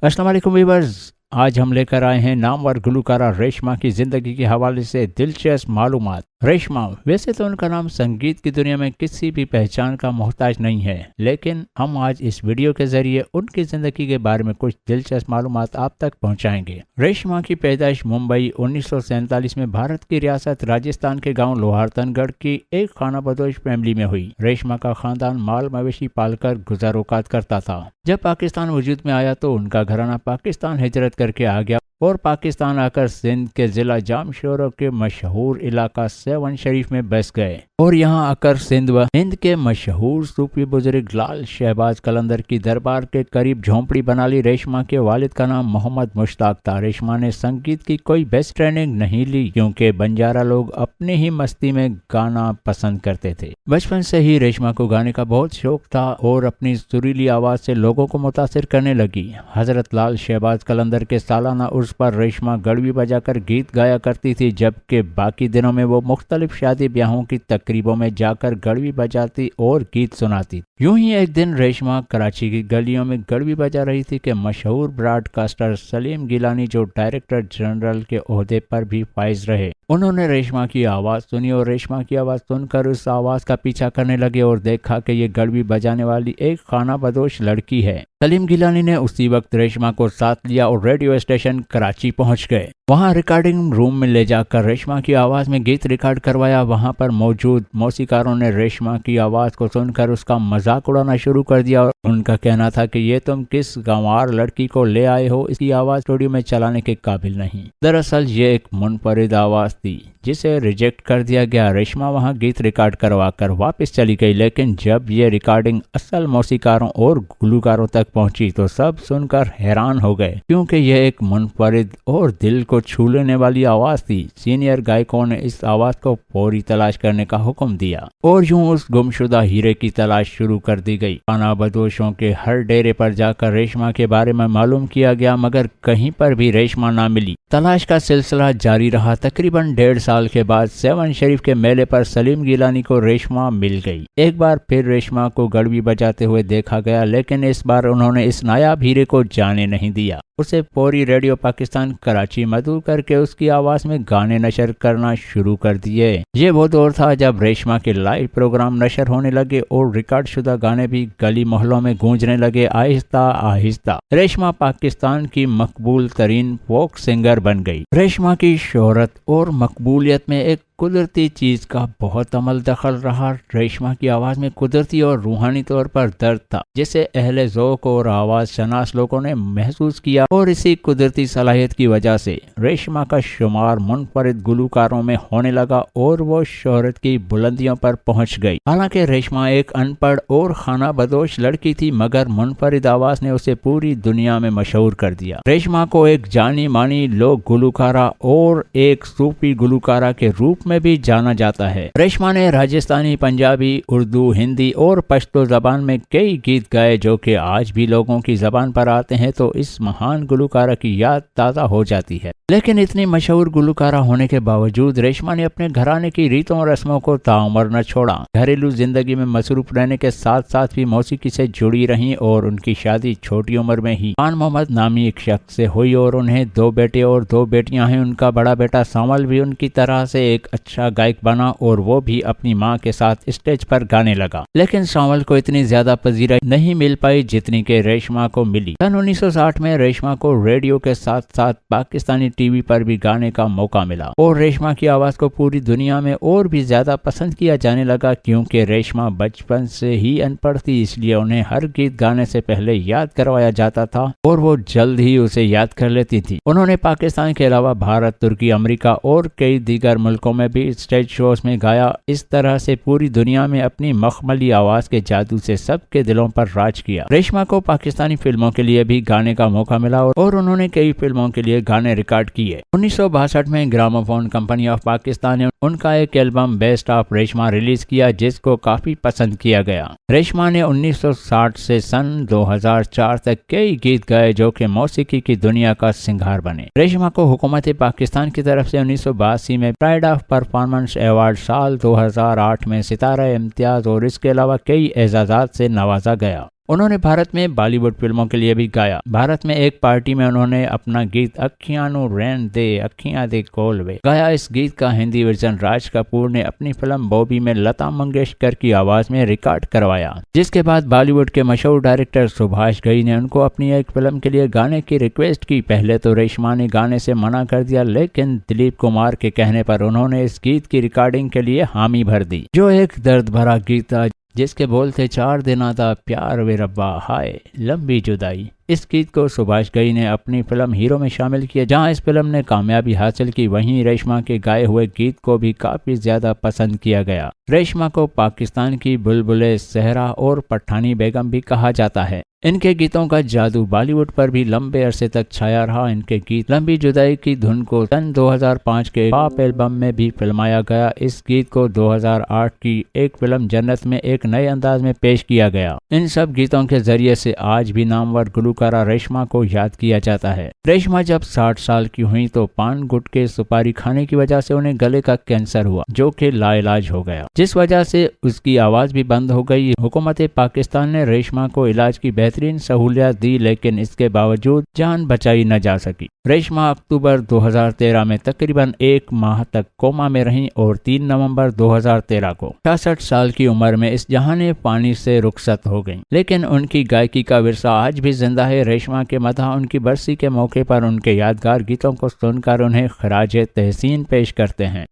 अस्सलाम वालेकुम व्यूअर्स। आज हम लेकर आए हैं नामवर गुलकारा रेशमा की जिंदगी के हवाले से दिलचस्प मालूमात। रेशमा वैसे तो उनका नाम संगीत की दुनिया में किसी भी पहचान का मोहताज नहीं है, लेकिन हम आज इस वीडियो के जरिए उनकी जिंदगी के बारे में कुछ दिलचस्प मालूमात आप तक पहुंचाएंगे। रेशमा की पैदाइश मुंबई 1947 में भारत की रियासत राजस्थान के गांव लोहारतनगढ़ की एक खानाबदोश फैमिली में हुई। रेशमा का खानदान माल मवेशी पालकर गुजारोकात करता था। जब पाकिस्तान वजूद में आया तो उनका घराना पाकिस्तान हिजरत करके आ गया और पाकिस्तान आकर सिंध के जिला जामशोरो के मशहूर इलाका सेवन शरीफ में बस गए और यहाँ आकर सिंध व हिंद के मशहूर सूफी बुजुर्ग लाल शहबाज कलंदर की दरबार के करीब झोंपड़ी बना ली। रेशमा के वालिद का नाम मोहम्मद मुश्ताक था। रेशमा ने संगीत की कोई बेस्ट ट्रेनिंग नहीं ली क्योंकि बंजारा लोग अपनी ही मस्ती में गाना पसंद करते थे। बचपन से ही रेशमा को गाने का बहुत शौक था और अपनी सुरीली आवाज से लोगों को मुतासिर करने लगी। हजरत लाल शहबाज कलंदर के सालाना उर्स पर रेशमा गड़वी बजाकर गीत गाया करती थी, जबकि बाकी दिनों में वो मुख्तलिफ शादी ब्याहों की तकरीबों में जाकर गड़वी बजाती और गीत सुनाती। यूं ही एक दिन रेशमा कराची की गलियों में गड़वी बजा रही थी कि मशहूर ब्रॉडकास्टर सलीम गिलानी, जो डायरेक्टर जनरल के ओहदे पर भी फाइज रहे, उन्होंने रेशमा की आवाज़ सुनी और रेशमा की आवाज़ सुनकर उस आवाज़ का पीछा करने लगे और देखा कि ये गड़वी बजाने वाली एक खानाबदोश लड़की है। सलीम गिलानी ने उसी वक्त रेशमा को साथ लिया और रेडियो स्टेशन कराची पहुंच गए। वहां रिकॉर्डिंग रूम में ले जाकर रेशमा की आवाज़ में गीत रिकॉर्ड करवाया। वहां पर मौजूद मौसीकारों ने रेशमा की आवाज़ को सुनकर उसका मजाक उड़ाना शुरू कर दिया और उनका कहना था कि ये तुम किस गंवार लड़की को ले आए हो, इसकी आवाज़ स्टूडियो में चलाने के काबिल नहीं। दरअसल ये एक मुनफरिद आवाज़ थी जिसे रिजेक्ट कर दिया गया। रेशमा वहां गीत रिकॉर्ड करवा कर वापस चली गई, लेकिन जब ये रिकॉर्डिंग असल मौसीकारों और गुलकारों तक पहुंची तो सब सुनकर हैरान हो गए क्योंकि यह एक मुनफरिद और दिल को छू लेने वाली आवाज थी। सीनियर गायकों ने इस आवाज को फौरी तलाश करने का हुक्म दिया और यूं उस गुमशुदा हीरे की तलाश शुरू कर दी गई। खानाबदोशों के हर डेरे पर जाकर रेशमा के बारे में मालूम किया गया, मगर कहीं पर भी रेशमा ना मिली। तलाश का सिलसिला जारी रहा। तकरीबन 1.5 साल के बाद सेवन शरीफ के मेले पर सलीम गिलानी को रेशमा मिल गई। एक बार फिर रेशमा को गड़वी बजाते हुए देखा गया, लेकिन इस बार उन्होंने इस नायाब हीरे को जाने नहीं दिया। उसे फौरी रेडियो पाकिस्तान कराची मदऊ करके उसकी आवाज में गाने नशर करना शुरू कर दिए। ये वो दौर था जब रेशमा के लाइव प्रोग्राम नशर होने लगे और रिकॉर्ड शुदा गाने भी गली मोहल्लों में गूंजने लगे। आहिस्ता आहिस्ता रेशमा पाकिस्तान की मकबूल तरीन फोक सिंगर बन गई। रेशमा की शोहरत और मकबूलियत में एक कुदरती चीज का बहुत अमल दखल रहा। रेशमा की आवाज में कुदरती और रूहानी तौर पर दर्द था, जिसे अहले ज़ौक़ और आवाज शनास लोगों ने महसूस किया और इसी कुदरती सलाहियत की वजह से रेशमा का शुमार मुनफरिद गुलकारों में होने लगा और वो शोहरत की बुलंदियों पर पहुंच गई। हालांकि रेशमा एक अनपढ़ और खानाबदोश लड़की थी, मगर मुनफरिद आवाज ने उसे पूरी दुनिया में मशहूर कर दिया। रेशमा को एक जानी मानी लोक गुलकारा और एक सूफी गुलकारा के रूप में भी जाना जाता है। रेशमा ने राजस्थानी, पंजाबी, उर्दू, हिंदी और पश्तो जबान में कई गीत गाए जो कि आज भी लोगों की जबान पर आते हैं तो इस महान गुलकारा की याद ताज़ा हो जाती है। लेकिन इतनी मशहूर गुलकारा होने के बावजूद रेशमा ने अपने घराने की रीतों और रस्मों को ताउम्र न छोड़ा। घरेलू जिंदगी में मसरूफ रहने के साथ साथ भी मौसीकी से जुड़ी रहीं और उनकी शादी छोटी उम्र में ही खान मोहम्मद नामी एक शख्स से हुई और उन्हें 2 बेटे और 2 बेटियां हैं। उनका बड़ा बेटा सामल भी उनकी तरह से एक अच्छा गायक बना और वो भी अपनी माँ के साथ स्टेज पर गाने लगा, लेकिन सामल को इतनी ज्यादा पजीराई नहीं मिल पाई जितनी के रेशमा को मिली। सन 1960 में रेशमा को रेडियो के साथ साथ पाकिस्तानी टीवी पर भी गाने का मौका मिला और रेशमा की आवाज को पूरी दुनिया में और भी ज्यादा पसंद किया जाने लगा। क्योंकि रेशमा बचपन से ही अनपढ़ थी, इसलिए उन्हें हर गीत गाने से पहले याद करवाया जाता था और वो जल्द ही उसे याद कर लेती थी। उन्होंने पाकिस्तान के अलावा भारत, तुर्की, अमेरिका और कई दीगर मुल्कों में भी स्टेज शोज में गाया। इस तरह से पूरी दुनिया में अपनी मखमली आवाज के जादू से सबके दिलों पर राज किया। रेशमा को पाकिस्तानी फिल्मों के लिए भी गाने का मौका मिला और उन्होंने कई फिल्मों के लिए गाने रिकॉर्ड किए। 1962 में ग्रामोफोन कंपनी ऑफ पाकिस्तान ने उनका एक album best of Reshma release किया जिसको काफी पसंद किया गया। रेशमा ने 1960 से सन 2004 तक कई गीत गाए जो कि मौसीकी की दुनिया का सिंगार बने। रेशमा को हुकूमत पाकिस्तान की तरफ से 1982 में प्राइड ऑफ परफॉर्मेंस अवार्ड, साल 2008 में सितारा इम्तियाज और इसके अलावा कई एजाजात से नवाजा गया। उन्होंने भारत में बॉलीवुड फिल्मों के लिए भी गाया। भारत में एक पार्टी में उन्होंने अपना गीत अखियां नू रहन दे अखियां दे कोलवे गाया। इस गीत का हिंदी वर्जन राज कपूर ने अपनी फिल्म बॉबी में लता मंगेशकर की आवाज में रिकॉर्ड करवाया, जिसके बाद बॉलीवुड के मशहूर डायरेक्टर सुभाष घई ने उनको अपनी एक फिल्म के लिए गाने की रिक्वेस्ट की। पहले तो रेशमा ने गाने से मना कर दिया, लेकिन दिलीप कुमार के कहने पर उन्होंने इस गीत की रिकॉर्डिंग के लिए हामी भर दी, जो एक दर्द भरा गीत था जिसके बोल थे 4 दिन था प्यार वे रब्बा हाय लंबी जुदाई। इस गीत को सुभाष घई ने अपनी फिल्म हीरो में शामिल किया, जहां इस फिल्म ने कामयाबी हासिल की। वहीं रेशमा के गाए हुए गीत को भी काफी ज्यादा पसंद किया गया। रेशमा को पाकिस्तान की बुलबुले सहरा और पठानी बेगम भी कहा जाता है। इनके गीतों का जादू बॉलीवुड पर भी लंबे अरसे तक छाया रहा। इनके गीत लंबी जुदाई की धुन को सन 2005 के पॉप एल्बम में भी फिल्माया गया। इस गीत को 2008 की एक फिल्म जन्नत में एक नए अंदाज में पेश किया गया। इन सब गीतों के जरिए से आज भी नामवर गुलकारा रेशमा को याद किया जाता है। रेशमा जब 60 साल की हुई तो पान गुटके सुपारी खाने की वजह से उन्हें गले का कैंसर हुआ, जो कि लाइलाज हो गया, जिस वजह से उसकी आवाज भी बंद हो गई। हुकूमत पाकिस्तान ने रेशमा को इलाज की बेहतरीन सहूलियत दी, लेकिन इसके बावजूद जान बचाई न जा सकी। रेशमा अक्टूबर 2013 में तकरीबन 1 माह तक कोमा में रहीं और 3 नवंबर 2013 को 66 साल की उम्र में इस जहाने पानी से रुखसत हो गईं। लेकिन उनकी गायकी का विरसा आज भी जिंदा है। रेशमा के मदह उनकी बरसी के मौके पर उनके यादगार गीतों को सुनकर उन्हें खराज तहसीन पेश करते हैं।